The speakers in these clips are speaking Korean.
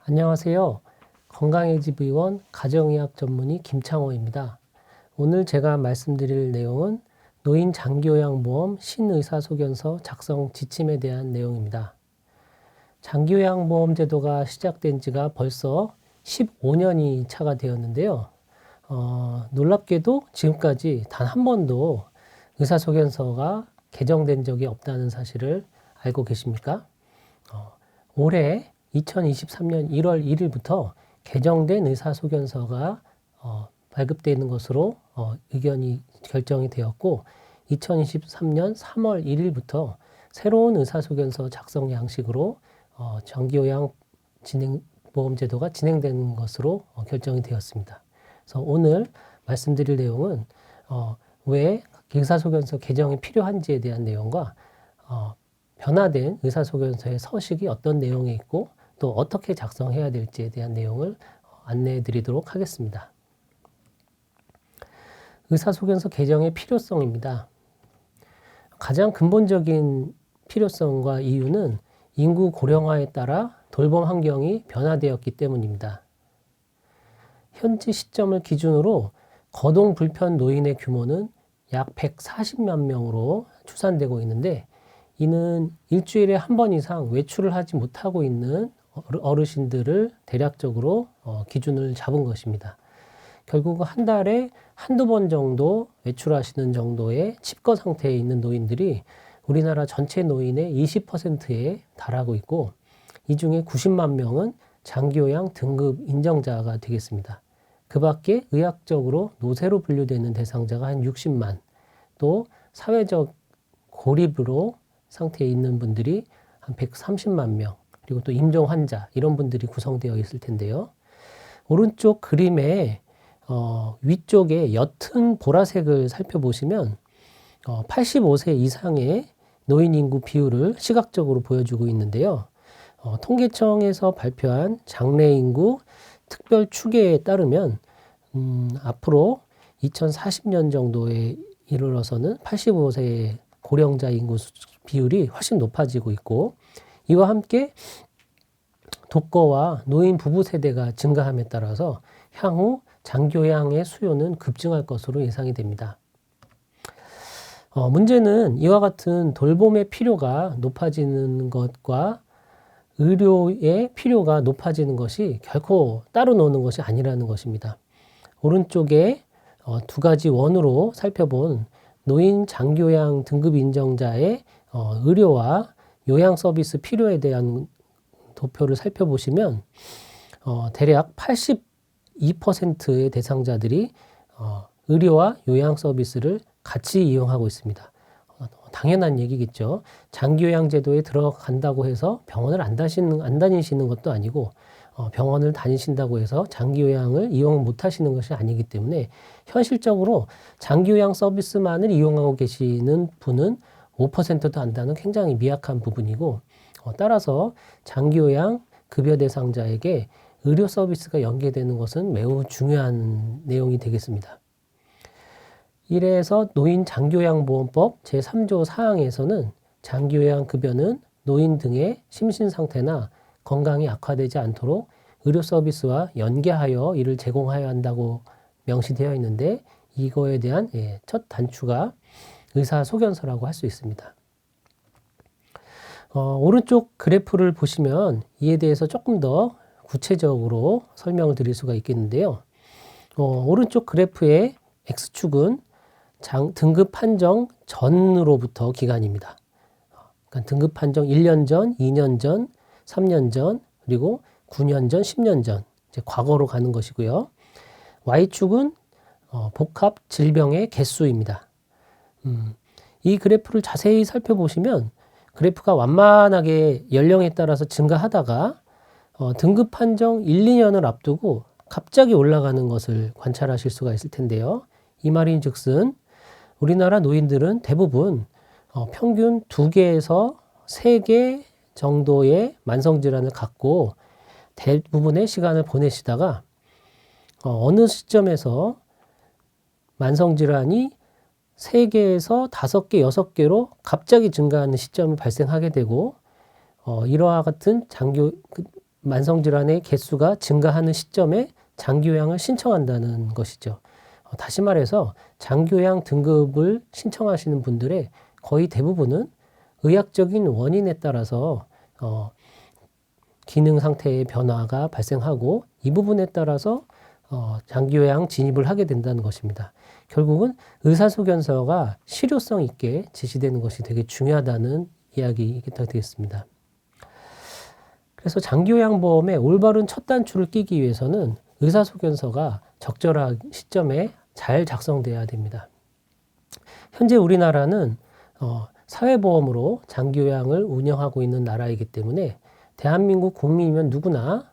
안녕하세요. 건강의집의원 가정의학 전문의 김창호입니다. 오늘 제가 말씀드릴 내용은 노인 장기요양보험 신의사소견서 작성 지침에 대한 내용입니다. 장기요양보험 제도가 시작된 지가 벌써 15년이 차가 되었는데요. 놀랍게도 지금까지 단 한 번도 의사소견서가 개정된 적이 없다는 사실을 알고 계십니까? 올해 2023년 1월 1일부터 개정된 의사소견서가 발급되어 있는 것으로 의견이 결정이 되었고 2023년 3월 1일부터 새로운 의사소견서 작성 양식으로 장기요양 보험제도가 진행되는 것으로 결정이 되었습니다. 그래서 오늘 말씀드릴 내용은 왜 의사소견서 개정이 필요한지에 대한 내용과 변화된 의사소견서의 서식이 어떤 내용이 있고 또 어떻게 작성해야 될지에 대한 내용을 안내해 드리도록 하겠습니다. 의사소견서 개정의 필요성입니다. 가장 근본적인 필요성과 이유는 인구 고령화에 따라 돌봄 환경이 변화되었기 때문입니다. 현재 시점을 기준으로 거동 불편 노인의 규모는 약 140만 명으로 추산되고 있는데 이는 일주일에 한 번 이상 외출을 하지 못하고 있는 어르신들을 대략적으로 기준을 잡은 것입니다. 결국 한 달에 한두 번 정도 외출하시는 정도의 칩거 상태에 있는 노인들이 우리나라 전체 노인의 20%에 달하고 있고 이 중에 90만 명은 장기요양 등급 인정자가 되겠습니다. 그 밖에 의학적으로 노쇠로 분류되는 대상자가 한 60만, 또 사회적 고립으로 상태에 있는 분들이 한 130만 명, 그리고 또 임종 환자 이런 분들이 구성되어 있을 텐데요. 오른쪽 그림의 위쪽에 옅은 보라색을 살펴보시면 85세 이상의 노인 인구 비율을 시각적으로 보여주고 있는데요. 통계청에서 발표한 장래 인구 특별 추계에 따르면 앞으로 2040년 정도에 이르러서는 85세의 고령자 인구 비율이 훨씬 높아지고 있고 이와 함께 독거와 노인 부부 세대가 증가함에 따라서 향후 장기요양의 수요는 급증할 것으로 예상이 됩니다. 문제는 이와 같은 돌봄의 필요가 높아지는 것과 의료의 필요가 높아지는 것이 결코 따로 노는 것이 아니라는 것입니다. 오른쪽에 두 가지 원으로 살펴본 노인 장기요양 등급 인정자의 의료와 요양 서비스 필요에 대한 도표를 살펴보시면 대략 82%의 대상자들이 의료와 요양 서비스를 같이 이용하고 있습니다. 당연한 얘기겠죠. 장기요양 제도에 들어간다고 해서 병원을 안 다니시는 것도 아니고 병원을 다니신다고 해서 장기요양을 이용 못 하시는 것이 아니기 때문에 현실적으로 장기요양 서비스만을 이용하고 계시는 분은 5%도 안 되는 굉장히 미약한 부분이고 따라서 장기요양 급여 대상자에게 의료 서비스가 연계되는 것은 매우 중요한 내용이 되겠습니다. 이래서 노인 장기요양보험법 제3조 사항에서는 장기요양 급여는 노인 등의 심신 상태나 건강이 악화되지 않도록 의료 서비스와 연계하여 이를 제공하여야 한다고 명시되어 있는데 이거에 대한 첫 단추가 의사소견서라고 할 수 있습니다. 오른쪽 그래프를 보시면 이에 대해서 조금 더 구체적으로 설명을 드릴 수가 있겠는데요. 오른쪽 그래프의 X축은 등급 판정 전으로부터 기간입니다. 그러니까 등급 판정 1년 전, 2년 전, 3년 전, 그리고 9년 전, 10년 전, 이제 과거로 가는 것이고요. Y축은 복합 질병의 개수입니다. 이 그래프를 자세히 살펴보시면 그래프가 완만하게 연령에 따라서 증가하다가 등급 판정 1, 2년을 앞두고 갑자기 올라가는 것을 관찰하실 수가 있을 텐데요. 이 말인즉슨 우리나라 노인들은 대부분 평균 2개에서 3개 정도의 만성질환을 갖고 대부분의 시간을 보내시다가 어느 시점에서 만성질환이 3개에서 5개, 6개로 갑자기 증가하는 시점이 발생하게 되고 이와 같은 만성질환의 개수가 증가하는 시점에 장기요양을 신청한다는 것이죠. 다시 말해서 장기요양 등급을 신청하시는 분들의 거의 대부분은 의학적인 원인에 따라서 기능 상태의 변화가 발생하고 이 부분에 따라서 장기요양 진입을 하게 된다는 것입니다. 결국은 의사소견서가 실효성 있게 제시되는 것이 되게 중요하다는 이야기가 되겠습니다. 그래서 장기요양보험의 올바른 첫 단추를 끼기 위해서는 의사소견서가 적절한 시점에 잘 작성돼야 됩니다. 현재 우리나라는 사회보험으로 장기요양을 운영하고 있는 나라이기 때문에 대한민국 국민이면 누구나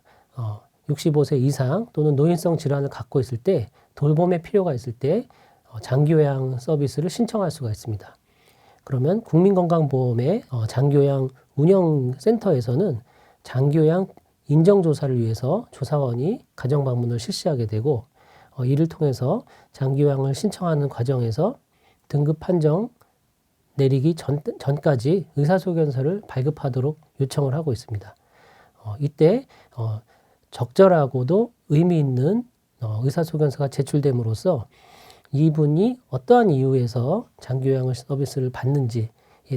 65세 이상 또는 노인성 질환을 갖고 있을 때 돌봄의 필요가 있을 때 장기요양 서비스를 신청할 수가 있습니다. 그러면 국민건강보험의 장기요양 운영센터에서는 장기요양 인정조사를 위해서 조사원이 가정방문을 실시하게 되고 이를 통해서 장기요양을 신청하는 과정에서 등급 판정 내리기 전까지 의사소견서를 발급하도록 요청을 하고 있습니다. 이때 적절하고도 의미 있는 의사소견서가 제출됨으로써 이분이 어떠한 이유에서 장기요양 서비스를 받는지에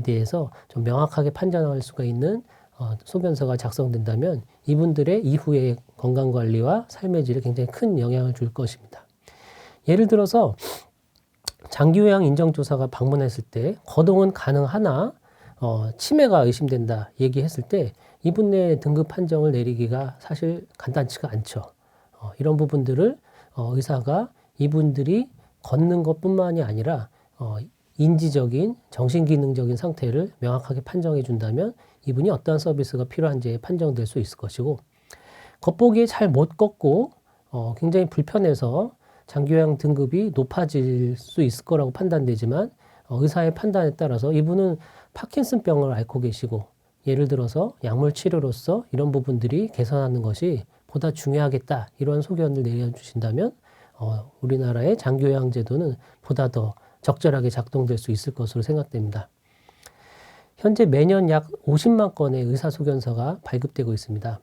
대해서 좀 명확하게 판단할 수가 있는 소견서가 작성된다면 이분들의 이후의 건강관리와 삶의 질에 굉장히 큰 영향을 줄 것입니다. 예를 들어서 장기요양 인정조사가 방문했을 때 거동은 가능하나 치매가 의심된다 얘기했을 때 이분의 등급 판정을 내리기가 사실 간단치가 않죠. 이런 부분들을 의사가 이분들이 걷는 것뿐만이 아니라 인지적인 정신기능적인 상태를 명확하게 판정해 준다면 이분이 어떠한 서비스가 필요한지에 판정될 수 있을 것이고 겉보기에 잘 못 걷고 굉장히 불편해서 장기요양 등급이 높아질 수 있을 거라고 판단되지만 의사의 판단에 따라서 이분은 파킨슨병을 앓고 계시고 예를 들어서 약물 치료로서 이런 부분들이 개선하는 것이 보다 중요하겠다 이런 소견을 내려주신다면 우리나라의 장기요양 제도는 보다 더 적절하게 작동될 수 있을 것으로 생각됩니다. 현재 매년 약 50만 건의 의사소견서가 발급되고 있습니다.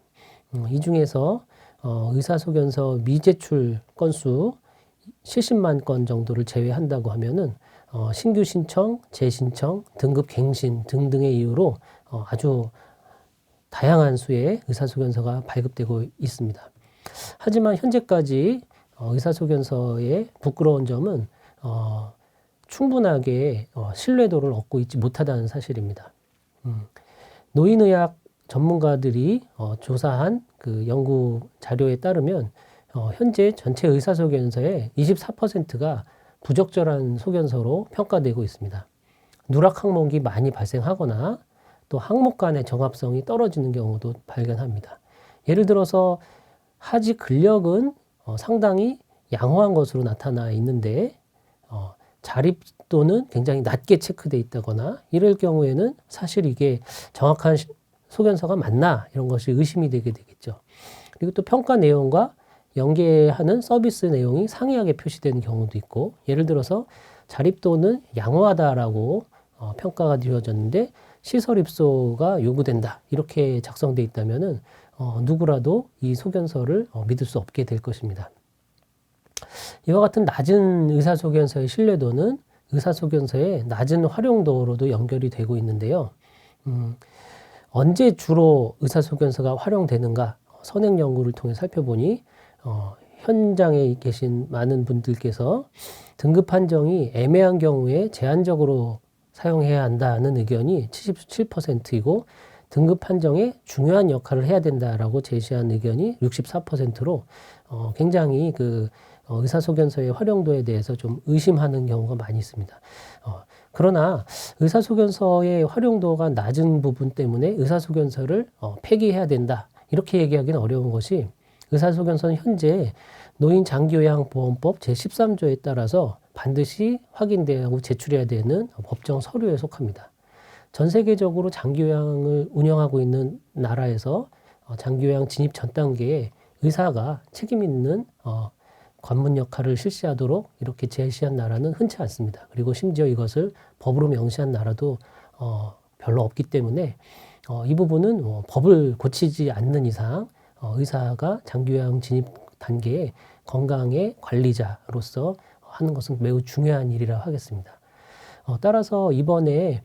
이 중에서 의사소견서 미제출 건수 70만 건 정도를 제외한다고 하면은 신규 신청, 재신청, 등급 갱신 등등의 이유로 아주 다양한 수의 의사소견서가 발급되고 있습니다. 하지만 현재까지 의사소견서의 부끄러운 점은 충분하게 신뢰도를 얻고 있지 못하다는 사실입니다. 노인의학 전문가들이 조사한 그 연구 자료에 따르면 현재 전체 의사소견서의 24%가 부적절한 소견서로 평가되고 있습니다. 누락 항목이 많이 발생하거나 또 항목 간의 정합성이 떨어지는 경우도 발견합니다. 예를 들어서 하지 근력은 상당히 양호한 것으로 나타나 있는데 자립도는 굉장히 낮게 체크되어 있다거나 이럴 경우에는 사실 이게 정확한 소견서가 맞나 이런 것이 의심이 되게 되겠죠. 그리고 또 평가 내용과 연계하는 서비스 내용이 상이하게 표시되는 경우도 있고 예를 들어서 자립도는 양호하다라고 평가가 되어졌는데 시설 입소가 요구된다 이렇게 작성되어 있다면은 누구라도 이 소견서를 믿을 수 없게 될 것입니다. 이와 같은 낮은 의사소견서의 신뢰도는 의사소견서의 낮은 활용도로도 연결이 되고 있는데요. 언제 주로 의사소견서가 활용되는가 선행 연구를 통해 살펴보니 현장에 계신 많은 분들께서 등급 판정이 애매한 경우에 제한적으로 사용해야 한다는 의견이 77%이고 등급 판정에 중요한 역할을 해야 된다라고 제시한 의견이 64%로 굉장히 그 의사소견서의 활용도에 대해서 좀 의심하는 경우가 많이 있습니다. 그러나 의사소견서의 활용도가 낮은 부분 때문에 의사소견서를 폐기해야 된다 이렇게 얘기하기는 어려운 것이 의사소견서는 현재 노인장기요양보험법 제13조에 따라서 반드시 확인되고 제출해야 되는 법정 서류에 속합니다. 전 세계적으로 장기요양을 운영하고 있는 나라에서 장기요양 진입 전 단계에 의사가 책임 있는 관문 역할을 실시하도록 이렇게 제시한 나라는 흔치 않습니다. 그리고 심지어 이것을 법으로 명시한 나라도 별로 없기 때문에 이 부분은 법을 고치지 않는 이상 의사가 장기요양 진입 단계의 건강의 관리자로서 하는 것은 매우 중요한 일이라 하겠습니다. 따라서 이번에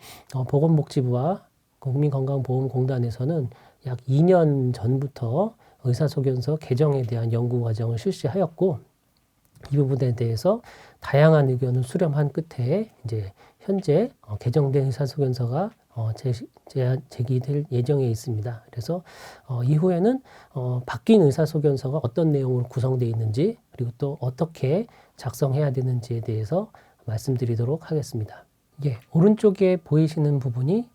보건복지부와 국민건강보험공단에서는 약 2년 전부터 의사소견서 개정에 대한 연구 과정을 실시하였고, 이 부분에 대해서 다양한 의견을 수렴한 끝에 이제 현재 개정된 의사소견서가 제기될 예정에 있습니다. 그래서 이후에는 바뀐 의사소견서가 어떤 내용으로 구성되어 있는지, 그리고 또 어떻게 작성해야 되는지에 대해서 말씀드리도록 하겠습니다. 오른쪽에 보이시는 부분이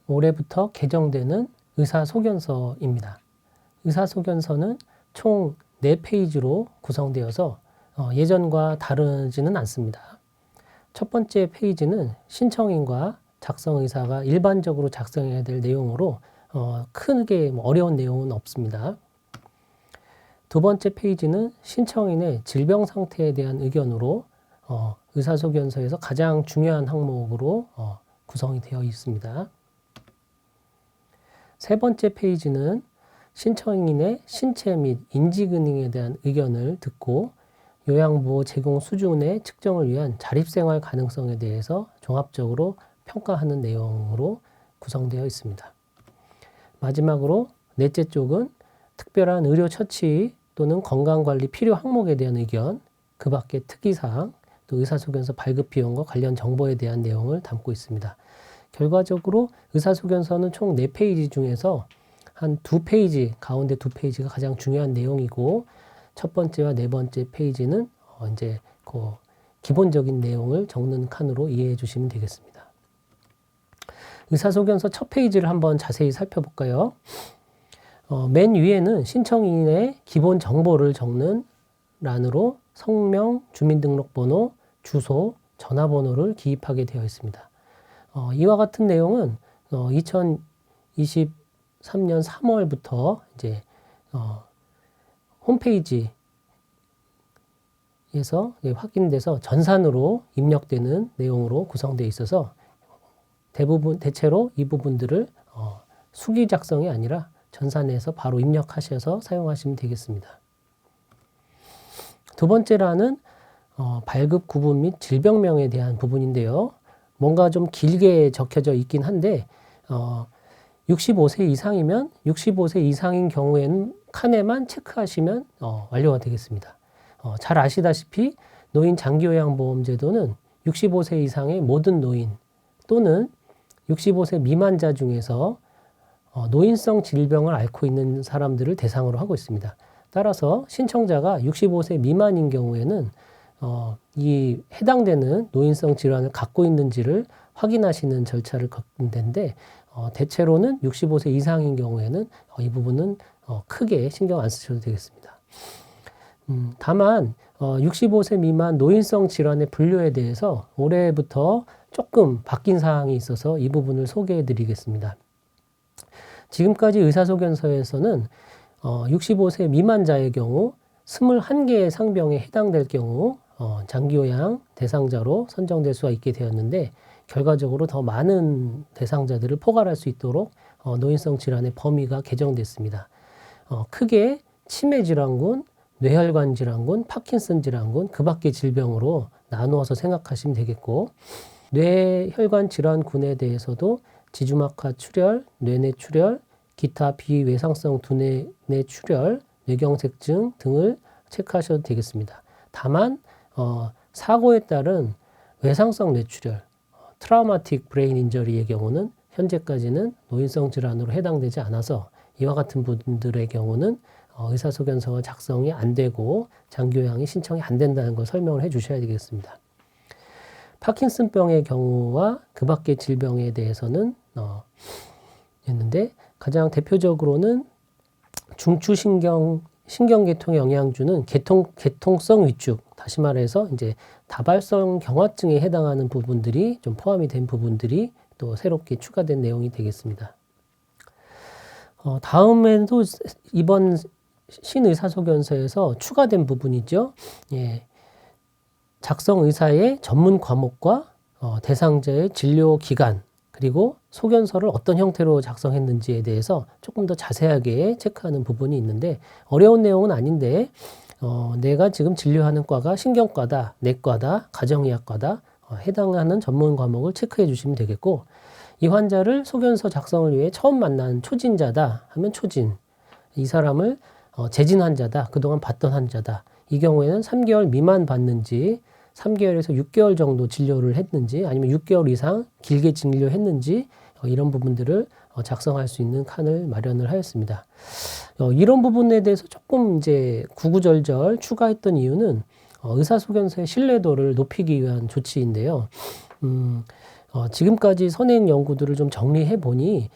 올해부터 개정되는 의사소견서입니다. 의사소견서는 총 4페이지로 구성되어서 예전과 다르지는 않습니다. 첫 번째 페이지는 신청인과 작성의사가 일반적으로 작성해야 될 내용으로 크게 어려운 내용은 없습니다. 두 번째 페이지는 신청인의 질병 상태에 대한 의견으로 의사소견서에서 가장 중요한 항목으로 구성이 되어 있습니다. 세 번째 페이지는 신청인의 신체 및 인지기능에 대한 의견을 듣고 요양보호 제공 수준의 측정을 위한 자립생활 가능성에 대해서 종합적으로 평가하는 내용으로 구성되어 있습니다. 마지막으로 넷째 쪽은 특별한 의료 처치 또는 건강관리 필요 항목에 대한 의견, 그 밖의 특이사항, 또 의사소견서 발급 비용과 관련 정보에 대한 내용을 담고 있습니다. 결과적으로 의사소견서는 총 4페이지 중에서 한 2페이지, 가운데 2페이지가 가장 중요한 내용이고, 첫 번째와 네 번째 페이지는 이제 그 기본적인 내용을 적는 칸으로 이해해 주시면 되겠습니다. 의사소견서 첫 페이지를 한번 자세히 살펴볼까요? 맨 위에는 신청인의 기본 정보를 적는 란으로 성명, 주민등록번호, 주소, 전화번호를 기입하게 되어 있습니다. 이와 같은 내용은 2023년 3월부터 이제 홈페이지에서 확인돼서 전산으로 입력되는 내용으로 구성되어 있어서 대체로 이 부분들을 수기 작성이 아니라 전산에서 바로 입력하셔서 사용하시면 되겠습니다. 두 번째 란은 발급 구분 및 질병명에 대한 부분인데요. 뭔가 좀 길게 적혀져 있긴 한데 65세 이상이면 65세 이상인 경우에는 칸에만 체크하시면 완료가 되겠습니다. 잘 아시다시피 노인 장기요양보험제도는 65세 이상의 모든 노인 또는 65세 미만자 중에서 노인성 질병을 앓고 있는 사람들을 대상으로 하고 있습니다. 따라서 신청자가 65세 미만인 경우에는 이 해당되는 노인성 질환을 갖고 있는지를 확인하시는 절차를 겪는 데인데 대체로는 65세 이상인 경우에는 이 부분은 크게 신경 안 쓰셔도 되겠습니다. 다만 65세 미만 노인성 질환의 분류에 대해서 올해부터 조금 바뀐 사항이 있어서 이 부분을 소개해 드리겠습니다. 지금까지 의사소견서에서는 65세 미만자의 경우 21개의 상병에 해당될 경우 장기요양 대상자로 선정될 수가 있게 되었는데, 결과적으로 더 많은 대상자들을 포괄할 수 있도록 노인성 질환의 범위가 개정됐습니다. 크게 치매질환군, 뇌혈관 질환군, 파킨슨 질환군, 그 밖의 질병으로 나누어서 생각하시면 되겠고, 뇌혈관 질환군에 대해서도 지주막하 출혈, 뇌내 출혈, 기타 비외상성 두뇌 내 출혈, 뇌경색증 등을 체크하셔도 되겠습니다. 다만 사고에 따른 외상성 뇌출혈, 트라우마틱 브레인 인저리의 경우는 현재까지는 노인성 질환으로 해당되지 않아서 이와 같은 분들의 경우는 의사소견서가 작성이 안 되고 장기요양이 신청이 안 된다는 걸 설명을 해 주셔야 되겠습니다. 파킨슨병의 경우와 그 밖의 질병에 대해서는 했는데, 가장 대표적으로는 신경계통에 영향 주는 계통성 위축, 다시 말해서 이제 다발성 경화증에 해당하는 부분들이 좀 포함이 된 부분들이 또 새롭게 추가된 내용이 되겠습니다. 다음에도 이번 신의사소견서에서 추가된 부분이죠. 작성 의사의 전문 과목과 대상자의 진료 기간, 그리고 소견서를 어떤 형태로 작성했는지에 대해서 조금 더 자세하게 체크하는 부분이 있는데 어려운 내용은 아닌데 내가 지금 진료하는 과가 신경과다, 내과다, 가정의학과다 해당하는 전문 과목을 체크해 주시면 되겠고 이 환자를 소견서 작성을 위해 처음 만난 초진자다 하면 초진, 이 사람을 재진 환자다, 그동안 봤던 환자다, 이 경우에는 3개월 미만 봤는지 3개월에서 6개월 정도 진료를 했는지 아니면 6개월 이상 길게 진료했는지 이런 부분들을 작성할 수 있는 칸을 마련을 하였습니다. 이런 부분에 대해서 조금 이제 구구절절 추가했던 이유는 의사소견서의 신뢰도를 높이기 위한 조치인데요. 지금까지 선행 연구들을 좀 정리해 보니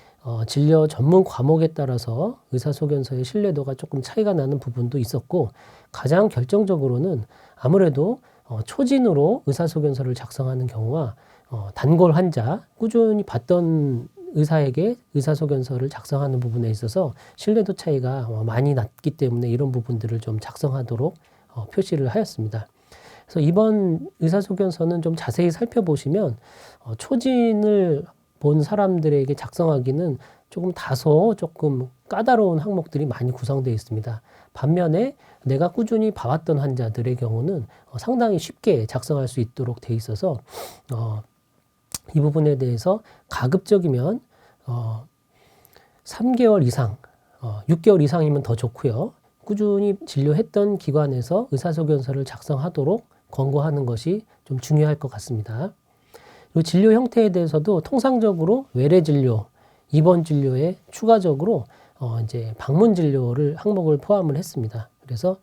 진료 전문 과목에 따라서 의사소견서의 신뢰도가 조금 차이가 나는 부분도 있었고 가장 결정적으로는 아무래도 초진으로 의사소견서를 작성하는 경우와 단골 환자, 꾸준히 봤던 의사에게 의사소견서를 작성하는 부분에 있어서 신뢰도 차이가 많이 났기 때문에 이런 부분들을 좀 작성하도록 표시를 하였습니다. 그래서 이번 의사소견서는 좀 자세히 살펴보시면 초진을 본 사람들에게 작성하기는 조금 까다로운 항목들이 많이 구성되어 있습니다. 반면에 내가 꾸준히 봐왔던 환자들의 경우는 상당히 쉽게 작성할 수 있도록 되어 있어서 이 부분에 대해서 가급적이면 3개월 이상, 6개월 이상이면 더 좋고요. 꾸준히 진료했던 기관에서 의사소견서를 작성하도록 권고하는 것이 좀 중요할 것 같습니다. 이 진료 형태에 대해서도 통상적으로 외래 진료, 입원 진료에 추가적으로 이제 방문 진료를 항목을 포함을 했습니다. 그래서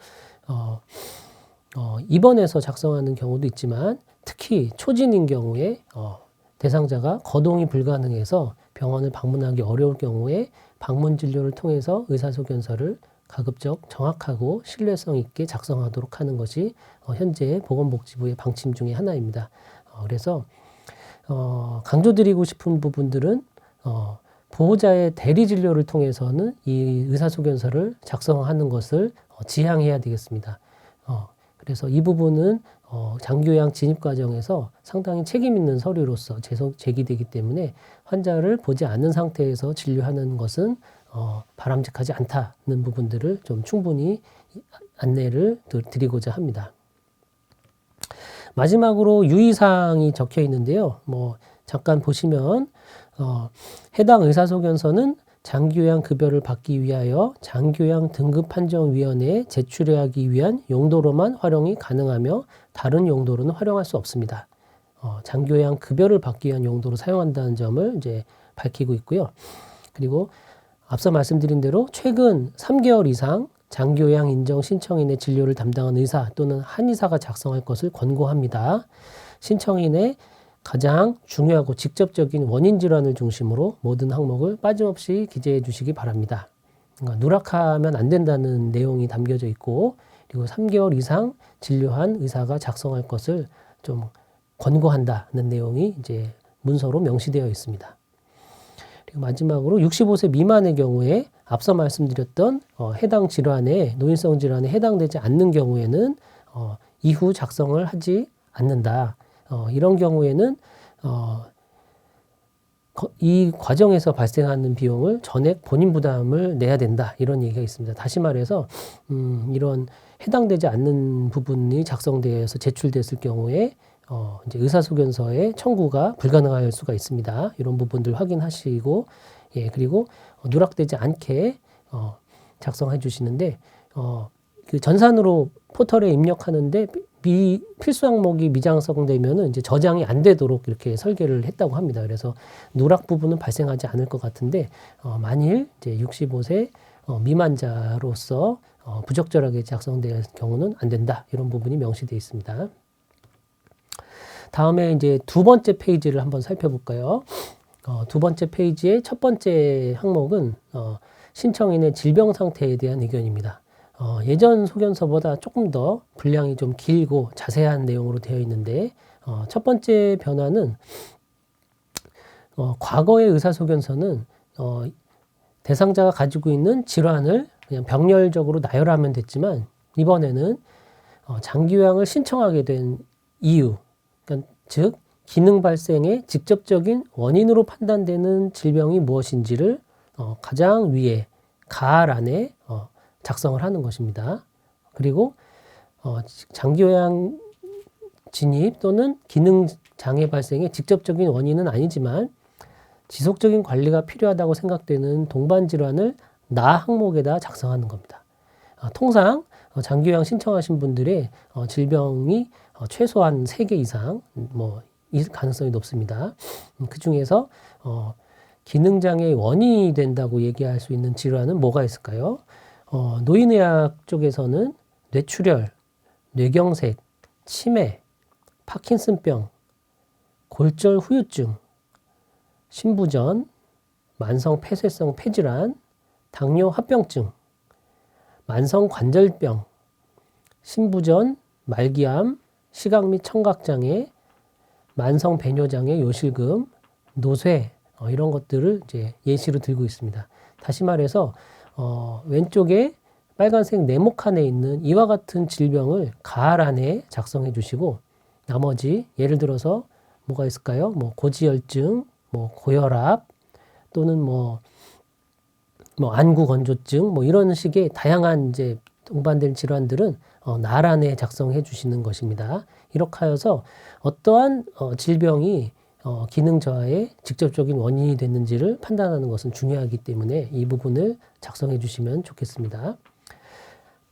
입원해서 작성하는 경우도 있지만 특히 초진인 경우에 대상자가 거동이 불가능해서 병원을 방문하기 어려울 경우에 방문 진료를 통해서 의사소견서를 가급적 정확하고 신뢰성 있게 작성하도록 하는 것이 현재 보건복지부의 방침 중에 하나입니다. 그래서 강조드리고 싶은 부분들은 보호자의 대리 진료를 통해서는 이 의사소견서를 작성하는 것을 지향해야 되겠습니다. 그래서 이 부분은 장기요양 진입 과정에서 상당히 책임 있는 서류로서 제기되기 때문에 환자를 보지 않는 상태에서 진료하는 것은 바람직하지 않다는 부분들을 좀 충분히 안내를 드리고자 합니다. 마지막으로 유의사항이 적혀 있는데요. 잠깐 보시면 해당 의사소견서는 장기요양 급여를 받기 위하여 장기요양 등급판정위원회에 제출하기 위한 용도로만 활용이 가능하며 다른 용도로는 활용할 수 없습니다. 장기요양 급여를 받기 위한 용도로 사용한다는 점을 이제 밝히고 있고요. 그리고 앞서 말씀드린 대로 최근 3개월 이상 장기요양 인정 신청인의 진료를 담당한 의사 또는 한의사가 작성할 것을 권고합니다. 신청인의 가장 중요하고 직접적인 원인 질환을 중심으로 모든 항목을 빠짐없이 기재해 주시기 바랍니다. 그러니까 누락하면 안 된다는 내용이 담겨져 있고 그리고 3개월 이상 진료한 의사가 작성할 것을 좀 권고한다는 내용이 이제 문서로 명시되어 있습니다. 그리고 마지막으로 65세 미만의 경우에 앞서 말씀드렸던 해당 질환에 노인성 질환에 해당되지 않는 경우에는 이후 작성을 하지 않는다. 이런 경우에는 이 과정에서 발생하는 비용을 전액 본인 부담을 내야 된다. 이런 얘기가 있습니다. 다시 말해서 이런 해당되지 않는 부분이 작성되어서 제출됐을 경우에 이제 의사소견서의 청구가 불가능할 수가 있습니다. 이런 부분들 확인하시고 그리고 누락되지 않게 작성해 주시는데 그 전산으로 포털에 입력하는데 필수 항목이 미장성되면은 이제 저장이 안 되도록 이렇게 설계를 했다고 합니다. 그래서 누락 부분은 발생하지 않을 것 같은데 만일 이제 65세 미만자로서 부적절하게 작성될 경우는 안 된다. 이런 부분이 명시되어 있습니다. 다음에 이제 두 번째 페이지를 한번 살펴볼까요? 두 번째 페이지의 첫 번째 항목은 신청인의 질병 상태에 대한 의견입니다. 예전 소견서보다 조금 더 분량이 좀 길고 자세한 내용으로 되어 있는데 첫 번째 변화는 과거의 의사소견서는 대상자가 가지고 있는 질환을 그냥 병렬적으로 나열하면 됐지만 이번에는 장기요양을 신청하게 된 이유, 그러니까 즉 기능 발생의 직접적인 원인으로 판단되는 질병이 무엇인지를 가장 위에 가란에 작성을 하는 것입니다. 그리고 장기요양 진입 또는 기능 장애 발생의 직접적인 원인은 아니지만 지속적인 관리가 필요하다고 생각되는 동반 질환을 나 항목에다 작성하는 겁니다. 통상 장기요양 신청하신 분들의 질병이 최소한 3개 이상 이 가능성이 높습니다. 그 중에서 기능장애의 원인이 된다고 얘기할 수 있는 질환은 뭐가 있을까요? 노인의학 쪽에서는 뇌출혈, 뇌경색, 치매, 파킨슨병, 골절 후유증, 신부전, 만성 폐쇄성 폐질환, 당뇨 합병증, 만성 관절병, 신부전, 말기암, 시각 및 청각장애, 만성 배뇨장애, 요실금, 노쇠 이런 것들을 이제 예시로 들고 있습니다. 다시 말해서 왼쪽에 빨간색 네모칸에 있는 이와 같은 질병을 가란에 작성해 주시고 나머지 예를 들어서 뭐가 있을까요? 고지혈증, 고혈압 또는 안구 건조증 이런 식의 다양한 이제 동반된 질환들은 나란에 작성해 주시는 것입니다. 이렇게 하여서 어떠한 질병이 기능 저하의 직접적인 원인이 됐는지를 판단하는 것은 중요하기 때문에 이 부분을 작성해 주시면 좋겠습니다.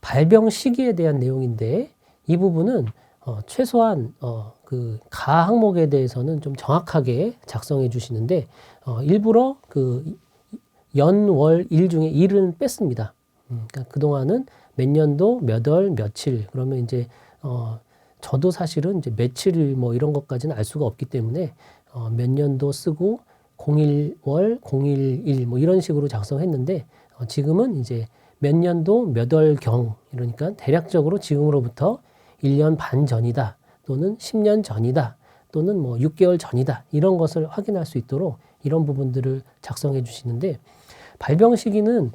발병 시기에 대한 내용인데 이 부분은 최소한 그 가 항목에 대해서는 좀 정확하게 작성해 주시는데 일부러 그 연, 월, 일 중에 일은 뺐습니다. 그러니까 그동안은 몇 년도, 몇 월, 며칠 그러면 이제 저도 사실은 이제 며칠 이런 것까지는 알 수가 없기 때문에 몇 년도 쓰고 01월, 01일 이런 식으로 작성했는데 지금은 이제 몇 년도, 몇 월경 이러니까 대략적으로 지금으로부터 1년 반 전이다 또는 10년 전이다 또는 6개월 전이다 이런 것을 확인할 수 있도록 이런 부분들을 작성해 주시는데 발병 시기는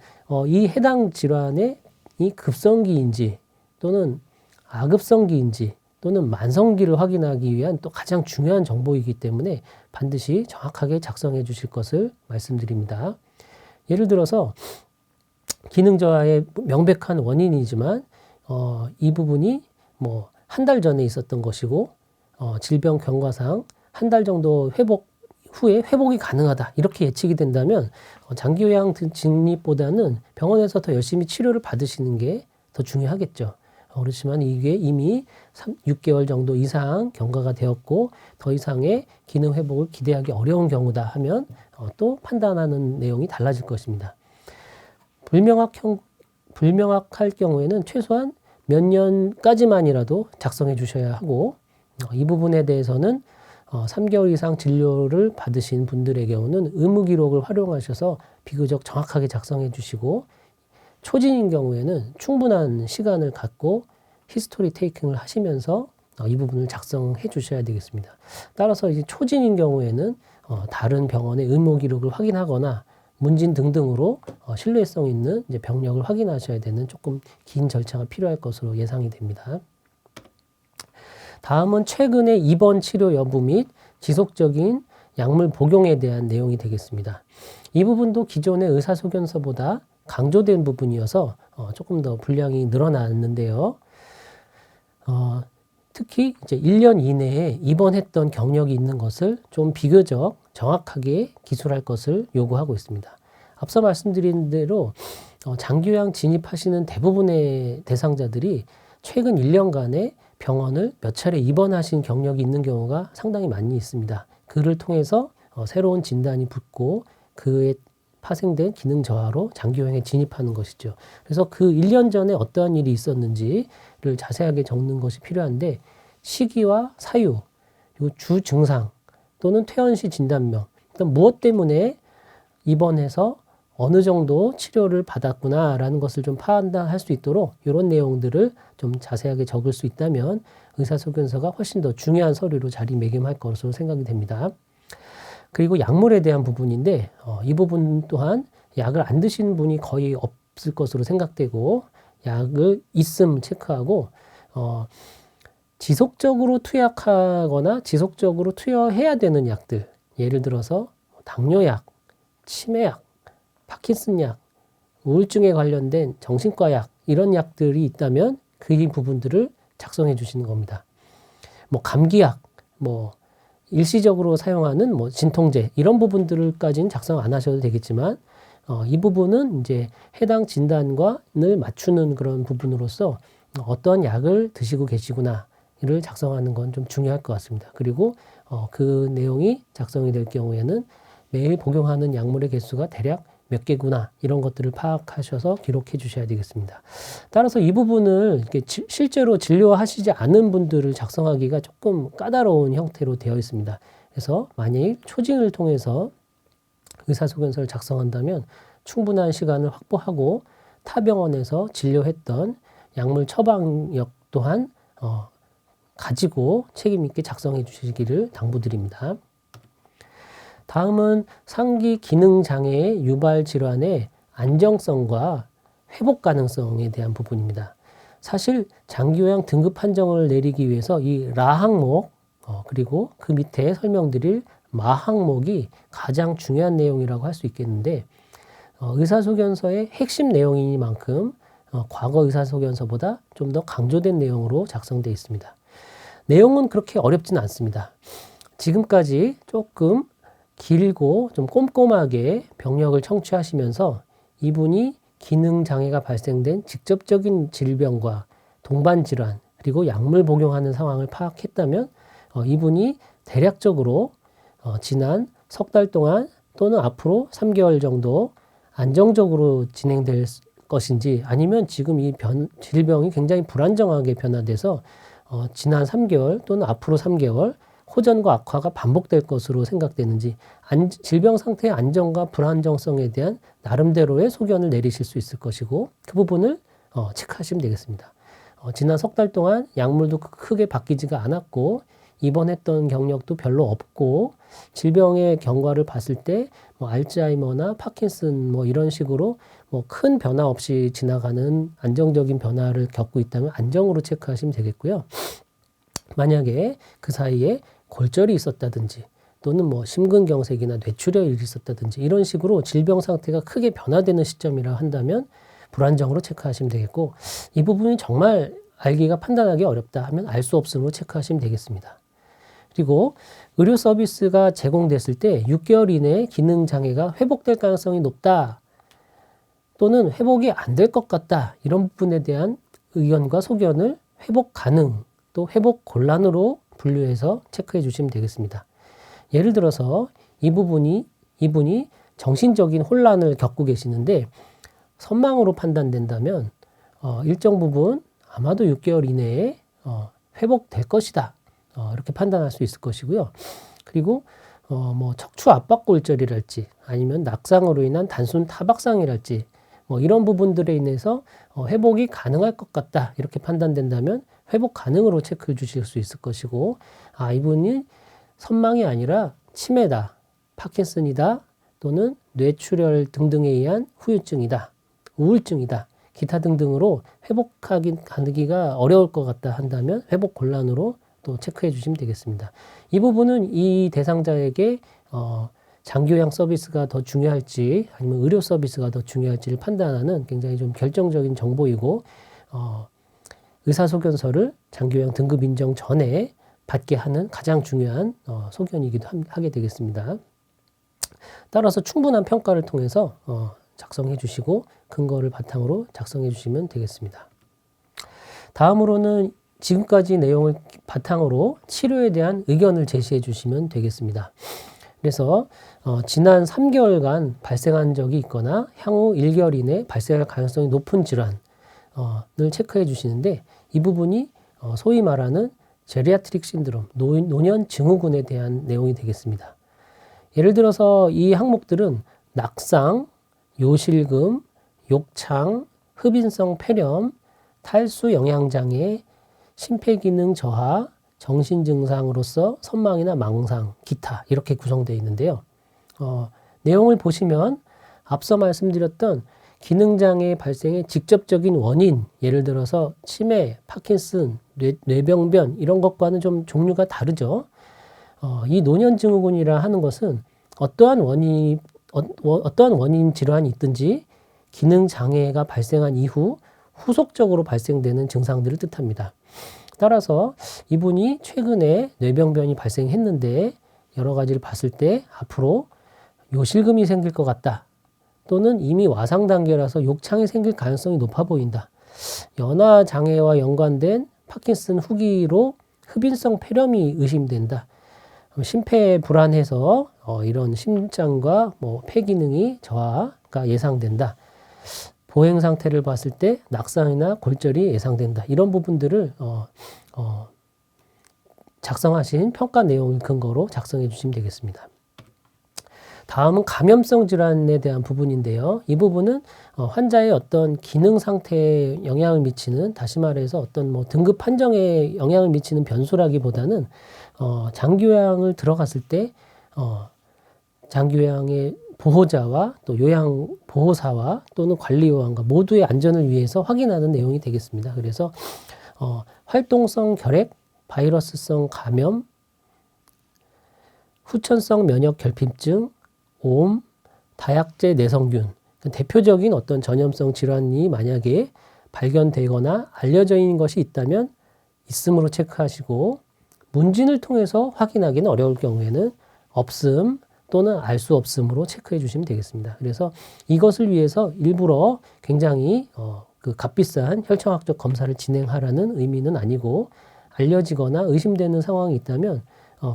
이 해당 질환의 이 급성기인지 또는 아급성기인지 또는 만성기를 확인하기 위한 또 가장 중요한 정보이기 때문에 반드시 정확하게 작성해 주실 것을 말씀드립니다. 예를 들어서 기능 저하의 명백한 원인이지만 이 부분이 한 달 전에 있었던 것이고 질병 경과상 한 달 정도 후에 회복이 가능하다 이렇게 예측이 된다면 장기요양 진입보다는 병원에서 더 열심히 치료를 받으시는 게 더 중요하겠죠. 그렇지만 이게 이미 6개월 정도 이상 경과가 되었고 더 이상의 기능 회복을 기대하기 어려운 경우다 하면 또 판단하는 내용이 달라질 것입니다. 불명확할 경우에는 최소한 몇 년까지만이라도 작성해 주셔야 하고 이 부분에 대해서는 3개월 이상 진료를 받으신 분들의 경우는 의무 기록을 활용하셔서 비교적 정확하게 작성해 주시고 초진인 경우에는 충분한 시간을 갖고 히스토리 테이킹을 하시면서 이 부분을 작성해 주셔야 되겠습니다. 따라서 이제 초진인 경우에는 다른 병원의 의무 기록을 확인하거나 문진 등등으로 신뢰성 있는 이제 병력을 확인하셔야 되는 조금 긴 절차가 필요할 것으로 예상이 됩니다. 다음은 최근의 입원 치료 여부 및 지속적인 약물 복용에 대한 내용이 되겠습니다. 이 부분도 기존의 의사소견서보다 강조된 부분이어서 조금 더 분량이 늘어났는데요. 특히 이제 1년 이내에 입원했던 경력이 있는 것을 좀 비교적 정확하게 기술할 것을 요구하고 있습니다. 앞서 말씀드린 대로 장기요양 진입하시는 대부분의 대상자들이 최근 1년간에 병원을 몇 차례 입원하신 경력이 있는 경우가 상당히 많이 있습니다. 그를 통해서 새로운 진단이 붙고 그에 파생된 기능 저하로 장기요양에 진입하는 것이죠. 그래서 그 1년 전에 어떠한 일이 있었는지를 자세하게 적는 것이 필요한데 시기와 사유, 그리고 주 증상 또는 퇴원 시 진단명, 무엇 때문에 입원해서 어느 정도 치료를 받았구나라는 것을 좀 판단할 수 있도록 이런 내용들을 좀 자세하게 적을 수 있다면 의사소견서가 훨씬 더 중요한 서류로 자리매김할 것으로 생각이 됩니다. 그리고 약물에 대한 부분인데 이 부분 또한 약을 안 드시는 분이 거의 없을 것으로 생각되고 약을 있음 체크하고 지속적으로 투약하거나 지속적으로 투여해야 되는 약들, 예를 들어서 당뇨약, 치매약, 파킨슨약, 우울증에 관련된 정신과약 이런 약들이 있다면 그 부분들을 작성해 주시는 겁니다. 뭐 감기약, 뭐 일시적으로 사용하는 뭐 진통제 이런 부분들까지는 작성 안 하셔도 되겠지만 이 부분은 이제 해당 진단과를 맞추는 그런 부분으로서 어떤 약을 드시고 계시구나를 작성하는 건 좀 중요할 것 같습니다. 그리고 그 내용이 작성이 될 경우에는 매일 복용하는 약물의 개수가 대략 몇 개구나 이런 것들을 파악하셔서 기록해 주셔야 되겠습니다. 따라서 이 부분을 이렇게 실제로 진료하시지 않은 분들을 작성하기가 조금 까다로운 형태로 되어 있습니다. 그래서 만일 초징을 통해서 의사소견서를 작성한다면 충분한 시간을 확보하고 타 병원에서 진료했던 약물 처방역 또한 가지고 책임 있게 작성해 주시기를 당부드립니다. 다음은 상기 기능 장애의 유발 질환의 안정성과 회복 가능성에 대한 부분입니다. 사실 장기요양 등급 판정을 내리기 위해서 이 라 항목 그리고 그 밑에 설명드릴 마 항목이 가장 중요한 내용이라고 할 수 있겠는데 의사소견서의 핵심 내용이니만큼 과거 의사소견서보다 좀 더 강조된 내용으로 작성되어 있습니다. 내용은 그렇게 어렵지는 않습니다. 지금까지 조금 길고 좀 꼼꼼하게 병력을 청취하시면서 이분이 기능장애가 발생된 직접적인 질병과 동반질환 그리고 약물 복용하는 상황을 파악했다면 이분이 대략적으로 지난 석 달 동안 또는 앞으로 3개월 정도 안정적으로 진행될 것인지 아니면 지금 이 질병이 굉장히 불안정하게 변화돼서 지난 3개월 또는 앞으로 3개월 호전과 악화가 반복될 것으로 생각되는지 질병 상태의 안정과 불안정성에 대한 나름대로의 소견을 내리실 수 있을 것이고 그 부분을 체크하시면 되겠습니다. 지난 석 달 동안 약물도 크게 바뀌지가 않았고 입원했던 경력도 별로 없고 질병의 경과를 봤을 때 뭐 알츠하이머나 파킨슨 뭐 이런 식으로 뭐 큰 변화 없이 지나가는 안정적인 변화를 겪고 있다면 안정으로 체크하시면 되겠고요. 만약에 그 사이에 골절이 있었다든지 또는 뭐 심근경색이나 뇌출혈이 있었다든지 이런 식으로 질병 상태가 크게 변화되는 시점이라 한다면 불안정으로 체크하시면 되겠고 이 부분이 정말 알기가 판단하기 어렵다 하면 알 수 없음으로 체크하시면 되겠습니다. 그리고 의료 서비스가 제공됐을 때 6개월 이내에 기능 장애가 회복될 가능성이 높다 또는 회복이 안 될 것 같다 이런 부분에 대한 의견과 소견을 회복 가능 또 회복 곤란으로 분류해서 체크해 주시면 되겠습니다. 예를 들어서 이분이 정신적인 혼란을 겪고 계시는데 선망으로 판단된다면 일정 부분 아마도 6개월 이내에 회복될 것이다. 이렇게 판단할 수 있을 것이고요. 그리고 뭐 척추 압박 골절이랄지 아니면 낙상으로 인한 단순 타박상이랄지 뭐 이런 부분들에 인해서 회복이 가능할 것 같다. 이렇게 판단된다면 회복 가능으로 체크해 주실 수 있을 것이고 이분이 선망이 아니라 치매다, 파킨슨이다 또는 뇌출혈 등등에 의한 후유증이다, 우울증이다, 기타 등등으로 회복하기가 어려울 것 같다 한다면 회복 곤란으로 또 체크해 주시면 되겠습니다. 이 부분은 이 대상자에게 장기요양 서비스가 더 중요할지 아니면 의료 서비스가 더 중요할지를 판단하는 굉장히 좀 결정적인 정보이고 의사소견서를 장기요양 등급 인정 전에 받게 하는 가장 중요한 소견이기도 하게 되겠습니다. 따라서 충분한 평가를 통해서 작성해 주시고 근거를 바탕으로 작성해 주시면 되겠습니다. 다음으로는 지금까지 내용을 바탕으로 치료에 대한 의견을 제시해 주시면 되겠습니다. 그래서 지난 3개월간 발생한 적이 있거나 향후 1개월 이내 발생할 가능성이 높은 질환을 체크해 주시는데 이 부분이 소위 말하는 제리아트릭 신드롬, 노년 증후군에 대한 내용이 되겠습니다. 예를 들어서 이 항목들은 낙상, 요실금, 욕창, 흡인성 폐렴, 탈수 영양장애, 심폐기능 저하, 정신증상으로서 선망이나 망상, 기타 이렇게 구성되어 있는데요. 내용을 보시면 앞서 말씀드렸던 기능장애 발생의 직접적인 원인, 예를 들어서 치매, 파킨슨, 뇌병변 이런 것과는 좀 종류가 다르죠. 이 노년증후군이라 하는 것은 어떠한 원인 질환이 있든지 기능장애가 발생한 이후 후속적으로 발생되는 증상들을 뜻합니다. 따라서 이분이 최근에 뇌병변이 발생했는데 여러 가지를 봤을 때 앞으로 요실금이 생길 것 같다. 또는 이미 와상 단계라서 욕창이 생길 가능성이 높아 보인다. 연화 장애와 연관된 파킨슨 후기로 흡인성 폐렴이 의심된다. 심폐불안해서 이런 심장과 폐 기능이 저하가 예상된다. 보행 상태를 봤을 때 낙상이나 골절이 예상된다. 이런 부분들을 작성하신 평가 내용을 근거로 작성해 주시면 되겠습니다. 다음은 감염성 질환에 대한 부분인데요. 이 부분은 환자의 어떤 기능 상태에 영향을 미치는, 다시 말해서 어떤 등급 판정에 영향을 미치는 변수라기보다는 장기요양을 들어갔을 때 장기요양의 보호자와 또 요양 보호사와 또는 관리요원과 모두의 안전을 위해서 확인하는 내용이 되겠습니다. 그래서 활동성 결핵, 바이러스성 감염, 후천성 면역 결핍증, 옴, 다약제 내성균, 대표적인 어떤 전염성 질환이 만약에 발견되거나 알려져 있는 것이 있다면 있음으로 체크하시고, 문진을 통해서 확인하기는 어려울 경우에는 없음 또는 알 수 없음으로 체크해 주시면 되겠습니다. 그래서 이것을 위해서 일부러 굉장히 그 값비싼 혈청학적 검사를 진행하라는 의미는 아니고, 알려지거나 의심되는 상황이 있다면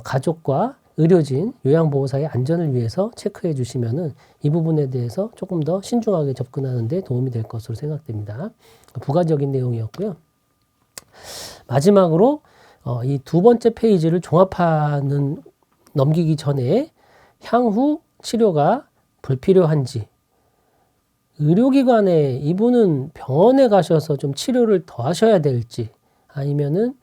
가족과 의료진, 요양보호사의 안전을 위해서 체크해 주시면은 이 부분에 대해서 조금 더 신중하게 접근하는 데 도움이 될 것으로 생각됩니다. 부가적인 내용이었고요. 마지막으로 이 두 번째 페이지를 넘기기 전에 향후 치료가 불필요한지, 의료기관에 이분은 병원에 가셔서 좀 치료를 더 하셔야 될지, 아니면은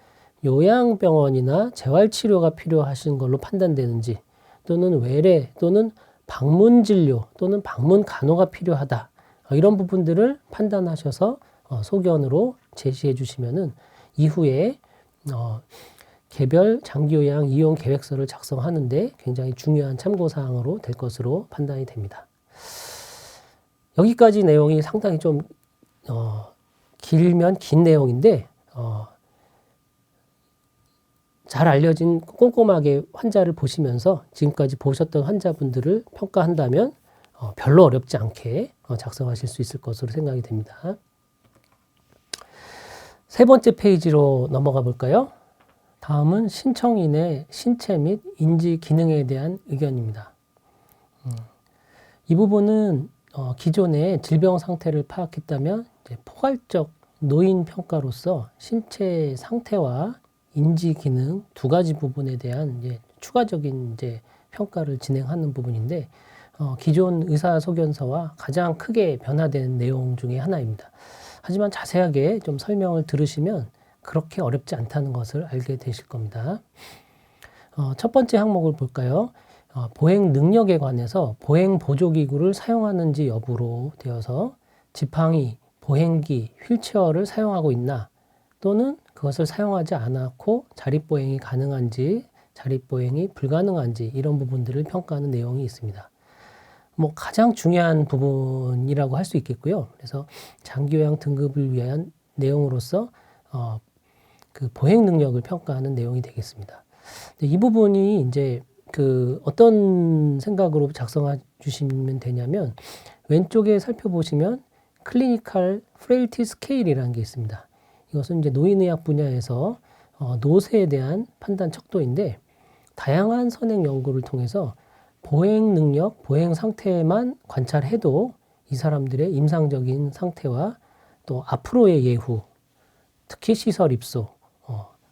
요양병원이나 재활치료가 필요하신 걸로 판단되는지, 또는 외래 또는 방문진료 또는 방문간호가 필요하다. 이런 부분들을 판단하셔서 소견으로 제시해 주시면은 이후에 개별 장기요양 이용 계획서를 작성하는데 굉장히 중요한 참고사항으로 될 것으로 판단이 됩니다. 여기까지 내용이 상당히 좀 길면 긴 내용인데 잘 알려진 꼼꼼하게 환자를 보시면서 지금까지 보셨던 환자분들을 평가한다면 별로 어렵지 않게 작성하실 수 있을 것으로 생각이 됩니다. 세 번째 페이지로 넘어가 볼까요? 다음은 신청인의 신체 및 인지 기능에 대한 의견입니다. 이 부분은 기존의 질병 상태를 파악했다면 이제 포괄적 노인 평가로서 신체 상태와 인지 기능 두 가지 부분에 대한 이제 추가적인 이제 평가를 진행하는 부분인데 기존 의사소견서와 가장 크게 변화된 내용 중에 하나입니다. 하지만 자세하게 좀 설명을 들으시면 그렇게 어렵지 않다는 것을 알게 되실 겁니다. 첫 번째 항목을 볼까요? 보행 능력에 관해서 보행 보조기구를 사용하는지 여부로 되어서 지팡이, 보행기, 휠체어를 사용하고 있나, 또는 그것을 사용하지 않았고 자립보행이 가능한지, 자립보행이 불가능한지, 이런 부분들을 평가하는 내용이 있습니다. 가장 중요한 부분이라고 할 수 있겠고요. 그래서 장기요양 등급을 위한 내용으로서 그 보행 능력을 평가하는 내용이 되겠습니다. 이 부분이 이제 어떤 생각으로 작성해 주시면 되냐면, 왼쪽에 살펴보시면 클리니컬 프레일티 스케일이라는 게 있습니다. 이것은 이제 노인의학 분야에서 노쇠에 대한 판단 척도인데, 다양한 선행 연구를 통해서 보행 능력, 보행 상태만 관찰해도 이 사람들의 임상적인 상태와 또 앞으로의 예후, 특히 시설 입소,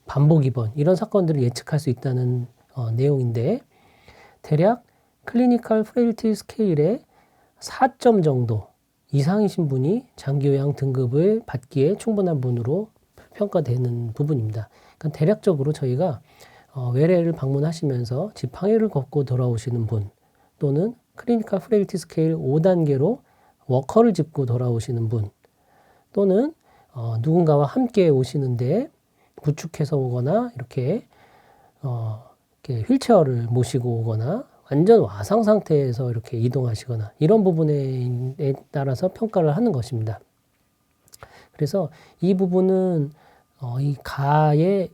반복 입원, 이런 사건들을 예측할 수 있다는 내용인데, 대략 클리니컬 프레일티 스케일의 4점 정도 이상이신 분이 장기요양 등급을 받기에 충분한 분으로 평가되는 부분입니다. 그러니까 대략적으로 저희가 외래를 방문하시면서 지팡이를 걷고 돌아오시는 분, 또는 클리니컬 프레일티 스케일 5단계로 워커를 짚고 돌아오시는 분 또는 누군가와 함께 오시는데 부축해서 오거나 이렇게 휠체어를 모시고 오거나 완전 와상 상태에서 이렇게 이동하시거나 이런 부분에 따라서 평가를 하는 것입니다. 그래서 이 부분은 이 가의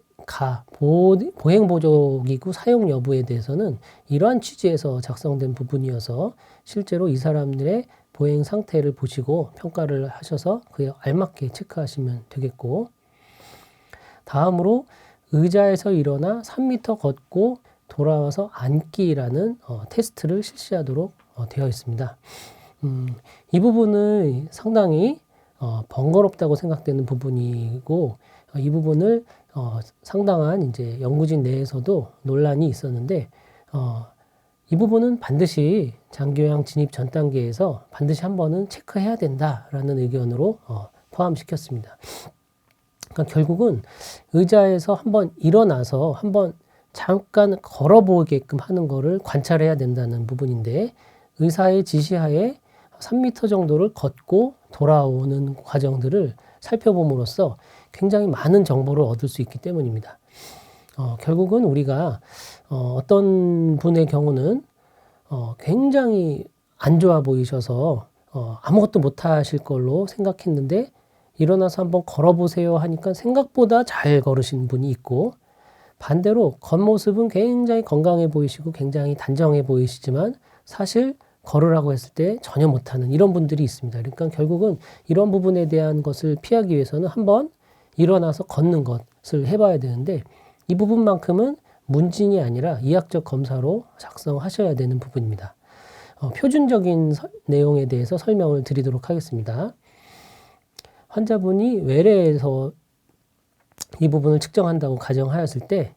보행보조기구 사용 여부에 대해서는 이러한 취지에서 작성된 부분이어서 실제로 이 사람들의 보행 상태를 보시고 평가를 하셔서 그에 알맞게 체크하시면 되겠고, 다음으로 의자에서 일어나 3m 걷고 돌아와서 앉기라는 테스트를 실시하도록 되어 있습니다. 이 부분은 상당히 번거롭다고 생각되는 부분이고, 이 부분을 상당한 이제 연구진 내에서도 논란이 있었는데, 이 부분은 반드시 장기요양 진입 전 단계에서 반드시 한 번은 체크해야 된다라는 의견으로 포함시켰습니다. 그러니까 결국은 의자에서 한번 일어나서 한번 잠깐 걸어보게끔 하는 거를 관찰해야 된다는 부분인데, 의사의 지시하에 3m 정도를 걷고 돌아오는 과정들을 살펴봄으로써 굉장히 많은 정보를 얻을 수 있기 때문입니다. 결국은 우리가 어떤 분의 경우는 굉장히 안 좋아 보이셔서 아무것도 못 하실 걸로 생각했는데 일어나서 한번 걸어보세요 하니까 생각보다 잘 걸으신 분이 있고, 반대로 겉모습은 굉장히 건강해 보이시고 굉장히 단정해 보이시지만 사실 걸으라고 했을 때 전혀 못하는 이런 분들이 있습니다. 그러니까 결국은 이런 부분에 대한 것을 피하기 위해서는 한번 일어나서 걷는 것을 해봐야 되는데, 이 부분만큼은 문진이 아니라 이학적 검사로 작성하셔야 되는 부분입니다. 표준적인 내용에 대해서 설명을 드리도록 하겠습니다. 환자분이 외래에서 이 부분을 측정한다고 가정하였을 때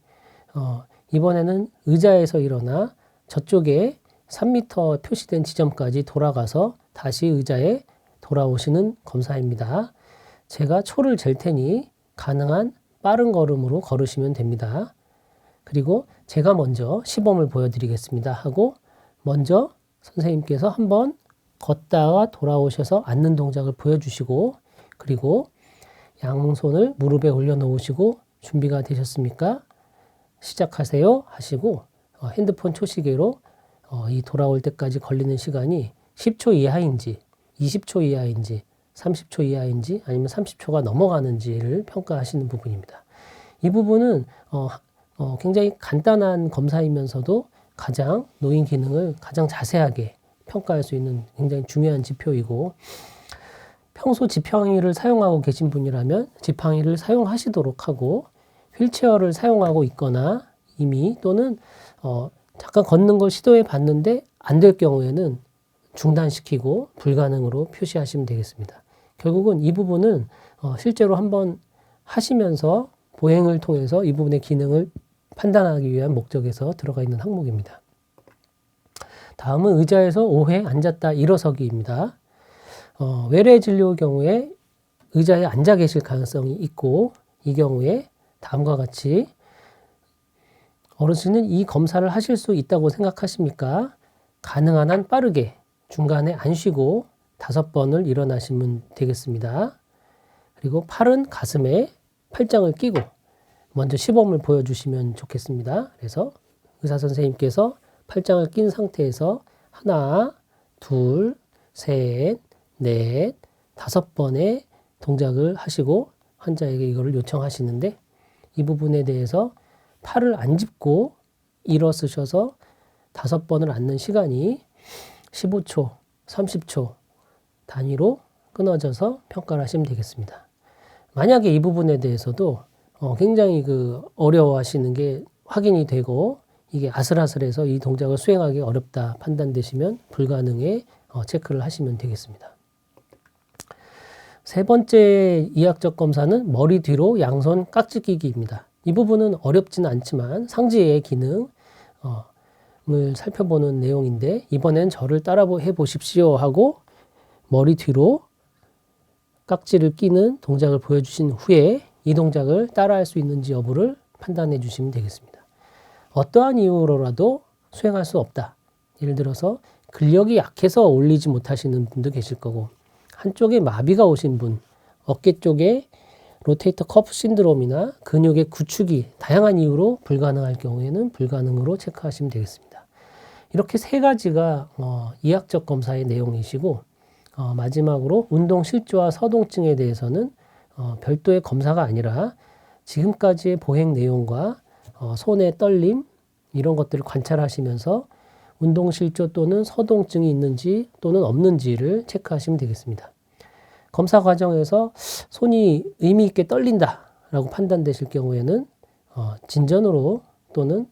이번에는 의자에서 일어나 저쪽에 3m 표시된 지점까지 돌아가서 다시 의자에 돌아오시는 검사입니다. 제가 초를 잴 테니 가능한 빠른 걸음으로 걸으시면 됩니다. 그리고 제가 먼저 시범을 보여드리겠습니다 하고 먼저 선생님께서 한번 걷다가 돌아오셔서 앉는 동작을 보여주시고, 그리고 양손을 무릎에 올려놓으시고 준비가 되셨습니까? 시작하세요 하시고 핸드폰 초시계로 이 돌아올 때까지 걸리는 시간이 10초 이하인지 20초 이하인지 30초 이하인지 아니면 30초가 넘어가는지를 평가하시는 부분입니다. 이 부분은 굉장히 간단한 검사이면서도 가장 노인 기능을 가장 자세하게 평가할 수 있는 굉장히 중요한 지표이고, 평소 지팡이를 사용하고 계신 분이라면 지팡이를 사용하시도록 하고, 휠체어를 사용하고 있거나 이미 또는 잠깐 걷는 걸 시도해 봤는데 안 될 경우에는 중단시키고 불가능으로 표시하시면 되겠습니다. 결국은 이 부분은 실제로 한번 하시면서 보행을 통해서 이 부분의 기능을 판단하기 위한 목적에서 들어가 있는 항목입니다. 다음은 의자에서 5회 앉았다 일어서기입니다. 외래 진료 경우에 의자에 앉아 계실 가능성이 있고, 이 경우에 다음과 같이 어르신은 이 검사를 하실 수 있다고 생각하십니까? 가능한 한 빠르게 중간에 안 쉬고 5번을 일어나시면 되겠습니다. 그리고 팔은 가슴에 팔짱을 끼고 먼저 시범을 보여주시면 좋겠습니다. 그래서 의사 선생님께서 팔짱을 낀 상태에서 하나, 둘, 셋, 넷, 5번의 동작을 하시고 환자에게 이거를 요청하시는데, 이 부분에 대해서 팔을 안 짚고 일어서셔서 5번을 앉는 시간이 15초, 30초 단위로 끊어져서 평가를 하시면 되겠습니다. 만약에 이 부분에 대해서도 굉장히 어려워하시는 게 확인이 되고 이게 아슬아슬해서 이 동작을 수행하기 어렵다 판단되시면 불가능에 체크를 하시면 되겠습니다. 세 번째 이학적 검사는 머리 뒤로 양손 깍지 끼기입니다. 이 부분은 어렵지는 않지만 상지의 기능을 살펴보는 내용인데, 이번엔 저를 따라 해보십시오 하고 머리 뒤로 깍지를 끼는 동작을 보여주신 후에 이 동작을 따라할 수 있는지 여부를 판단해 주시면 되겠습니다. 어떠한 이유로라도 수행할 수 없다. 예를 들어서 근력이 약해서 올리지 못하시는 분도 계실 거고, 한쪽에 마비가 오신 분, 어깨 쪽에 로테이터 커프 신드롬이나 근육의 구축이 다양한 이유로 불가능할 경우에는 불가능으로 체크하시면 되겠습니다. 이렇게 세 가지가 이학적 검사의 내용이시고, 마지막으로 운동 실조와 서동증에 대해서는 별도의 검사가 아니라 지금까지의 보행 내용과 손의 떨림 이런 것들을 관찰하시면서 운동 실조 또는 서동증이 있는지 또는 없는지를 체크하시면 되겠습니다. 검사 과정에서 손이 의미 있게 떨린다라고 판단되실 경우에는 진전으로 또는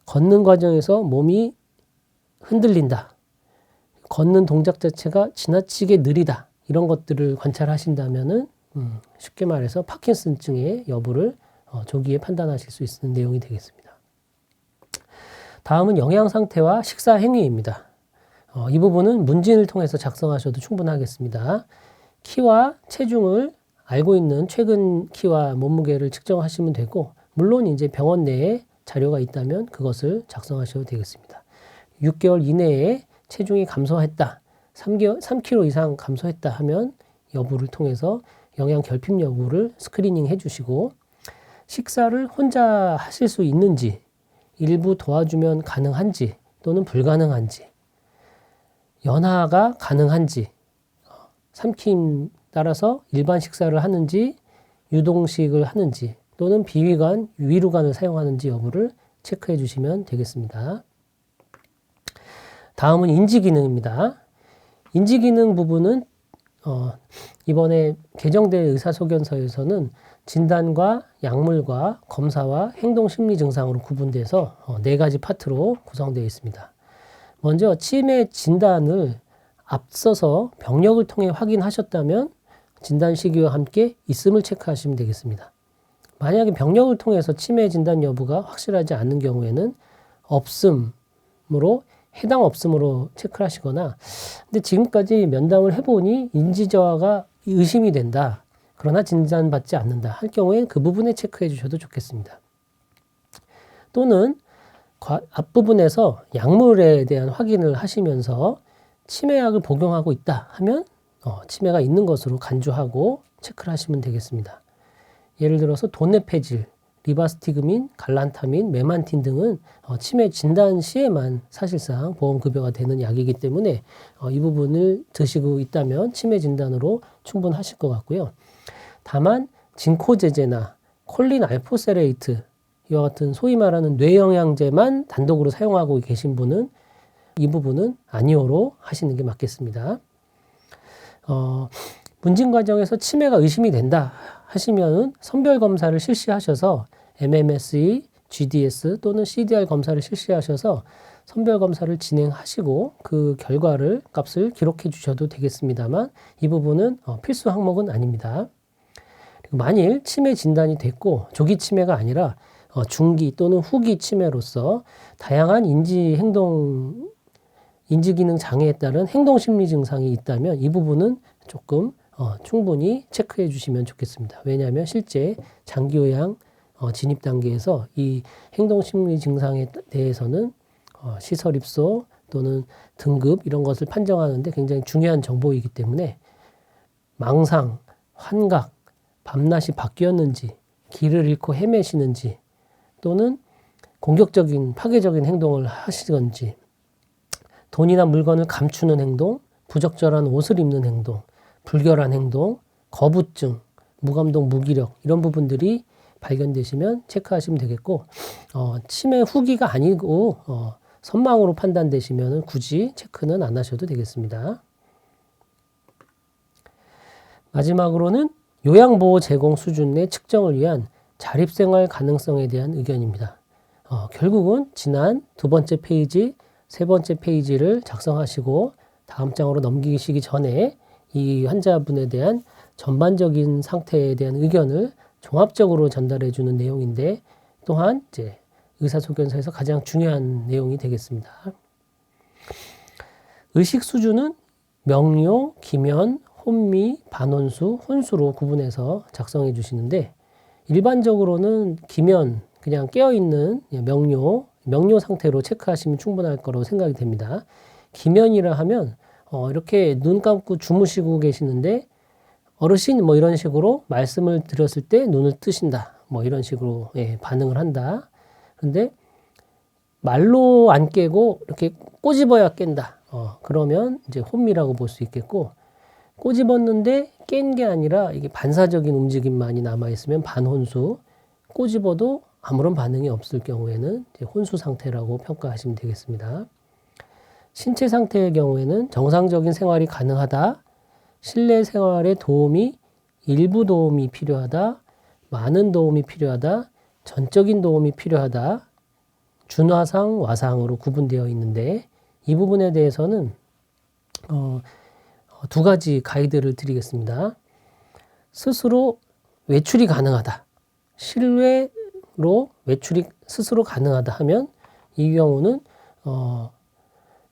걷는 과정에서 몸이 흔들린다, 걷는 동작 자체가 지나치게 느리다 이런 것들을 관찰하신다면은 쉽게 말해서 파킨슨증의 여부를 조기에 판단하실 수 있는 내용이 되겠습니다. 다음은 영양 상태와 식사 행위입니다. 이 부분은 문진을 통해서 작성하셔도 충분하겠습니다. 키와 체중을 알고 있는 최근 키와 몸무게를 측정하시면 되고, 물론 이제 병원 내에 자료가 있다면 그것을 작성하셔도 되겠습니다. 6개월 이내에 체중이 감소했다, 3kg 이상 감소했다 하면 여부를 통해서 영양 결핍 여부를 스크리닝 해주시고, 식사를 혼자 하실 수 있는지, 일부 도와주면 가능한지 또는 불가능한지, 연하가 가능한지, 삼킴 따라서 일반 식사를 하는지 유동식을 하는지 또는 비위관, 위루관을 사용하는지 여부를 체크해 주시면 되겠습니다. 다음은 인지기능입니다. 인지기능 부분은 이번에 개정된 의사소견서에서는 진단과 약물과 검사와 행동심리 증상으로 구분돼서 4가지 파트로 구성되어 있습니다. 먼저 치매 진단을 앞서서 병력을 통해 확인하셨다면 진단 시기와 함께 있음을 체크하시면 되겠습니다. 만약에 병력을 통해서 치매 진단 여부가 확실하지 않는 경우에는 없음으로 해당 없음으로 체크를 하시거나, 근데 지금까지 면담을 해보니 인지저하가 의심이 된다, 그러나 진단받지 않는다 할 경우에 그 부분에 체크해 주셔도 좋겠습니다. 또는 앞부분에서 약물에 대한 확인을 하시면서 치매약을 복용하고 있다 하면 치매가 있는 것으로 간주하고 체크를 하시면 되겠습니다. 예를 들어서 도네페질, 리바스티그민, 갈란타민, 메만틴 등은 치매 진단 시에만 사실상 보험급여가 되는 약이기 때문에 이 부분을 드시고 있다면 치매 진단으로 충분하실 것 같고요. 다만 진코제제나 콜린 알포세레이트 이와 같은 소위 말하는 뇌영양제만 단독으로 사용하고 계신 분은 이 부분은 아니오로 하시는 게 맞겠습니다. 문진 과정에서 치매가 의심이 된다 하시면 선별 검사를 실시하셔서 MMSE, GDS 또는 CDR 검사를 실시하셔서 선별 검사를 진행하시고 그 결과를 값을 기록해 주셔도 되겠습니다만 이 부분은 필수 항목은 아닙니다. 그리고 만일 치매 진단이 됐고 조기 치매가 아니라 중기 또는 후기 치매로서 다양한 인지기능 장애에 따른 행동심리 증상이 있다면 이 부분은 조금 충분히 체크해 주시면 좋겠습니다. 왜냐하면 실제 장기요양 진입 단계에서 이 행동심리 증상에 대해서는 시설 입소 또는 등급 이런 것을 판정하는데 굉장히 중요한 정보이기 때문에 망상, 환각, 밤낮이 바뀌었는지, 길을 잃고 헤매시는지 또는 공격적인 파괴적인 행동을 하시던지, 돈이나 물건을 감추는 행동, 부적절한 옷을 입는 행동, 불결한 행동, 거부증, 무감동, 무기력 이런 부분들이 발견되시면 체크하시면 되겠고, 치매 후기가 아니고 선망으로 판단되시면 굳이 체크는 안 하셔도 되겠습니다. 마지막으로는 요양보호 제공 수준 내 측정을 위한 자립생활 가능성에 대한 의견입니다. 결국은 지난 2번째 페이지, 3번째 페이지를 작성하시고 다음 장으로 넘기시기 전에 이 환자분에 대한 전반적인 상태에 대한 의견을 종합적으로 전달해 주는 내용인데, 또한 이제 의사소견서에서 가장 중요한 내용이 되겠습니다. 의식 수준은 명료, 기면, 혼미, 반혼수, 혼수로 구분해서 작성해 주시는데, 일반적으로는 기면, 그냥 깨어있는 명료 상태로 체크하시면 충분할 거라고 생각이 됩니다. 기면이라 하면 이렇게 눈 감고 주무시고 계시는데 어르신 뭐 이런 식으로 말씀을 드렸을 때 눈을 뜨신다. 뭐 이런 식으로 반응을 한다. 근데 말로 안 깨고 이렇게 꼬집어야 깬다. 그러면 이제 혼미라고 볼 수 있겠고, 꼬집었는데 깬 게 아니라 이게 반사적인 움직임만이 남아있으면 반혼수, 꼬집어도 아무런 반응이 없을 경우에는 이제 혼수 상태라고 평가하시면 되겠습니다. 신체 상태의 경우에는 정상적인 생활이 가능하다, 실내 생활에 일부 도움이 필요하다, 많은 도움이 필요하다, 전적인 도움이 필요하다, 준화상, 와상으로 구분되어 있는데 이 부분에 대해서는 두 가지 가이드를 드리겠습니다. 스스로 외출이 가능하다, 실외로 외출이 스스로 가능하다 하면 이 경우는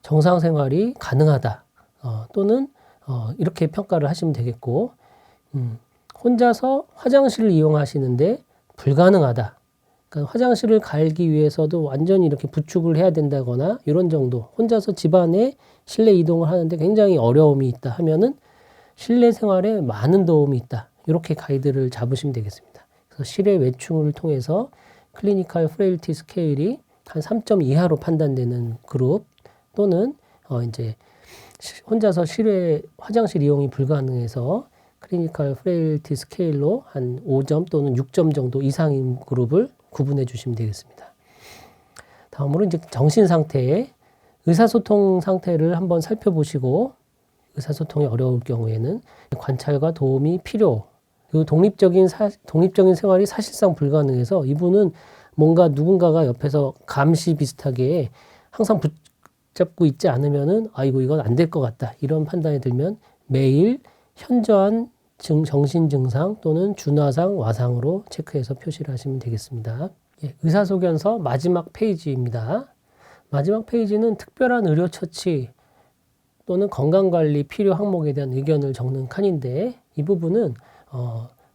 정상 생활이 가능하다, 또는 이렇게 평가를 하시면 되겠고, 혼자서 화장실을 이용하시는데 불가능하다. 그러니까 화장실을 가기 위해서도 완전히 이렇게 부축을 해야 된다거나 이런 정도, 혼자서 집안에 실내 이동을 하는데 굉장히 어려움이 있다 하면은 실내 생활에 많은 도움이 있다. 이렇게 가이드를 잡으시면 되겠습니다. 그래서 실외 외출을 통해서 클리니컬 프레일티 스케일이 한 3점 이하로 판단되는 그룹, 또는 이제 혼자서 실외 화장실 이용이 불가능해서 클리니컬 프레일티 스케일로 한 5점 또는 6점 정도 이상인 그룹을 구분해 주시면 되겠습니다. 다음으로 이제 정신 상태의 의사소통 상태를 한번 살펴보시고, 의사소통이 어려울 경우에는 관찰과 도움이 필요, 그 독립적인 생활이 사실상 불가능해서 이분은 뭔가 누군가가 옆에서 감시 비슷하게 항상 붙잡고 있지 않으면은 이건 안 될 것 같다, 이런 판단이 들면 매일 현저한 정신 증상 또는 준화상, 와상으로 체크해서 표시를 하시면 되겠습니다. 의사소견서 마지막 페이지입니다. 마지막 페이지는 특별한 의료 처치 또는 건강관리 필요 항목에 대한 의견을 적는 칸인데, 이 부분은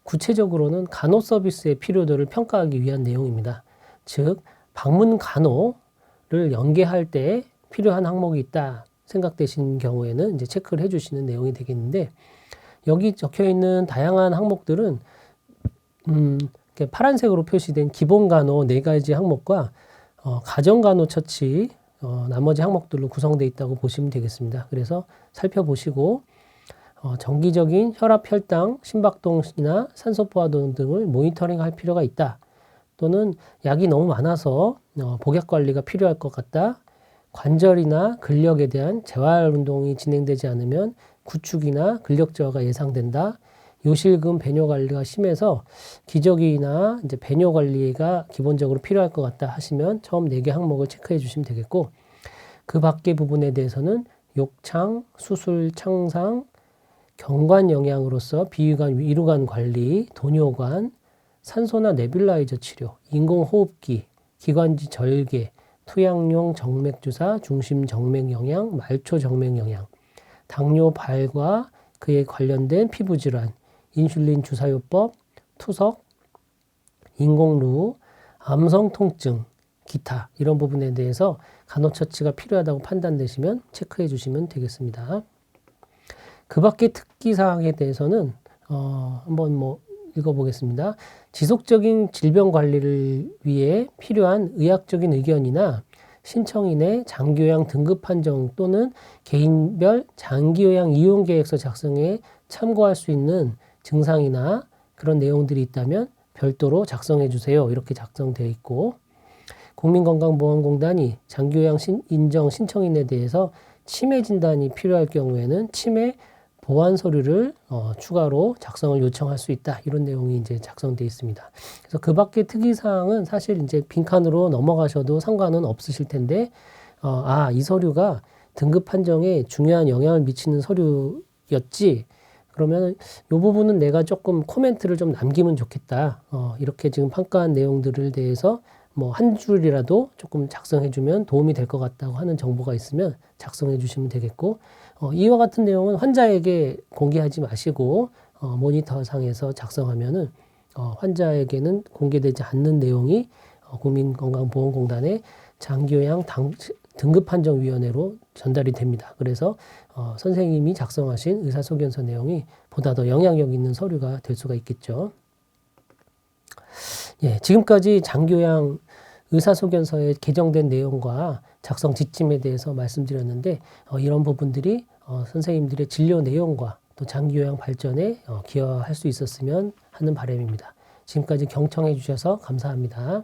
구체적으로는 간호 서비스의 필요도를 평가하기 위한 내용입니다. 즉, 방문 간호를 연계할 때 필요한 항목이 있다 생각되신 경우에는 이제 체크를 해주시는 내용이 되겠는데, 여기 적혀 있는 다양한 항목들은 파란색으로 표시된 기본 간호 4가지 항목과 가정 간호 처치 나머지 항목들로 구성되어 있다고 보시면 되겠습니다. 그래서 살펴보시고 정기적인 혈압, 혈당, 심박동이나 산소 포화도 등을 모니터링할 필요가 있다. 또는 약이 너무 많아서 복약 관리가 필요할 것 같다. 관절이나 근력에 대한 재활 운동이 진행되지 않으면 구축이나 근력 저하가 예상된다. 요실금 배뇨 관리가 심해서 기저귀나 이제 배뇨 관리가 기본적으로 필요할 것 같다 하시면 처음 4개 항목을 체크해 주시면 되겠고, 그 밖의 부분에 대해서는 욕창, 수술, 창상, 경관 영양으로서 비위관, 위루관 관리, 도뇨관, 산소나 네뷸라이저 치료, 인공호흡기, 기관지 절개, 투약용 정맥주사, 중심 정맥 영양, 말초 정맥 영양, 당뇨 발과 그에 관련된 피부질환, 인슐린 주사요법, 투석, 인공루, 암성 통증, 기타 이런 부분에 대해서 간호처치가 필요하다고 판단되시면 체크해 주시면 되겠습니다. 그 밖의 특기사항에 대해서는 한번 읽어보겠습니다. 지속적인 질병 관리를 위해 필요한 의학적인 의견이나 신청인의 장기요양 등급 판정 또는 개인별 장기요양 이용 계획서 작성에 참고할 수 있는 증상이나 그런 내용들이 있다면 별도로 작성해 주세요. 이렇게 작성되어 있고, 국민건강보험공단이 장기요양 인정 신청인에 대해서 치매 진단이 필요할 경우에는 치매 보완 서류를 추가로 작성을 요청할 수 있다. 이런 내용이 이제 작성되어 있습니다. 그래서 그 밖의 특이사항은 사실 이제 빈칸으로 넘어가셔도 상관은 없으실 텐데, 이 서류가 등급 판정에 중요한 영향을 미치는 서류였지. 그러면 이 부분은 내가 조금 코멘트를 좀 남기면 좋겠다. 이렇게 지금 평가한 내용들을 대해서 한 줄이라도 조금 작성해주면 도움이 될 것 같다고 하는 정보가 있으면 작성해 주시면 되겠고, 이와 같은 내용은 환자에게 공개하지 마시고 모니터상에서 작성하면은 환자에게는 공개되지 않는 내용이 국민건강보험공단의 장기요양 등급판정위원회로 전달이 됩니다. 그래서 선생님이 작성하신 의사소견서 내용이 보다 더 영향력 있는 서류가 될 수가 있겠죠. 예, 지금까지 장교양 의사소견서에 개정된 내용과 작성 지침에 대해서 말씀드렸는데 이런 부분들이 선생님들의 진료 내용과 또 장기요양 발전에 기여할 수 있었으면 하는 바람입니다. 지금까지 경청해 주셔서 감사합니다.